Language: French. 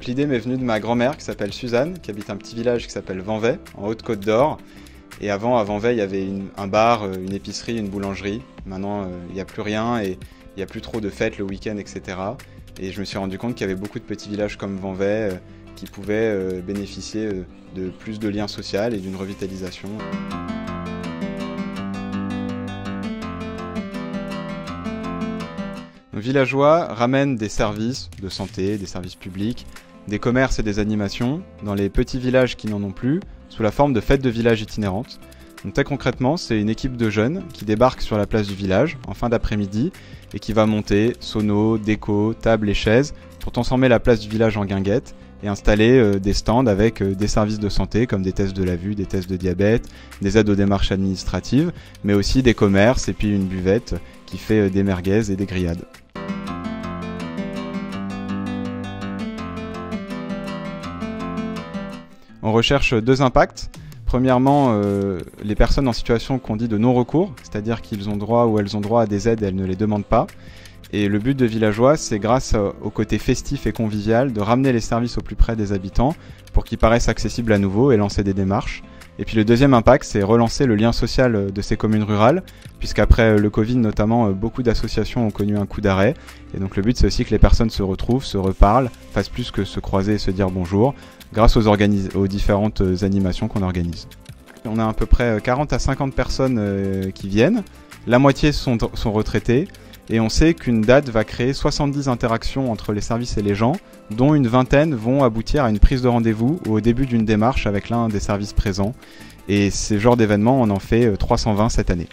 l'idée m'est venue de ma grand-mère qui s'appelle Suzanne, qui habite un petit village qui s'appelle Vanvey, en Haute-Côte d'Or. Et avant, à Vanvey, il y avait un bar, une épicerie, une boulangerie. Maintenant, il n'y a plus rien et il n'y a plus trop de fêtes le week-end, etc. Et je me suis rendu compte qu'il y avait beaucoup de petits villages comme Vanvey qui pouvaient bénéficier de plus de liens sociaux et d'une revitalisation. Nos villageois ramènent des services de santé, des services publics, des commerces et des animations dans les petits villages qui n'en ont plus, sous la forme de fêtes de village itinérantes. Donc très concrètement, c'est une équipe de jeunes qui débarque sur la place du village en fin d'après-midi et qui va monter sonos, déco, tables et chaises pour transformer la place du village en guinguette et installer des stands avec des services de santé comme des tests de la vue, des tests de diabète, des aides aux démarches administratives, mais aussi des commerces et puis une buvette qui fait des merguez et des grillades. On recherche deux impacts. Premièrement, les personnes en situation qu'on dit de non-recours, c'est-à-dire qu'ils ont droit ou elles ont droit à des aides et elles ne les demandent pas. Et le but de Villageois, c'est grâce au côté festif et convivial de ramener les services au plus près des habitants pour qu'ils paraissent accessibles à nouveau et lancer des démarches. Et puis le deuxième impact, c'est relancer le lien social de ces communes rurales, puisqu'après le Covid notamment, beaucoup d'associations ont connu un coup d'arrêt. Et donc le but, c'est aussi que les personnes se retrouvent, se reparlent, fassent plus que se croiser et se dire bonjour, grâce aux différentes animations qu'on organise. On a à peu près 40 à 50 personnes qui viennent, la moitié sont retraitées, et on sait qu'une date va créer 70 interactions entre les services et les gens, dont une vingtaine vont aboutir à une prise de rendez-vous ou au début d'une démarche avec l'un des services présents. Et ce genre d'événements, on en fait 320 cette année.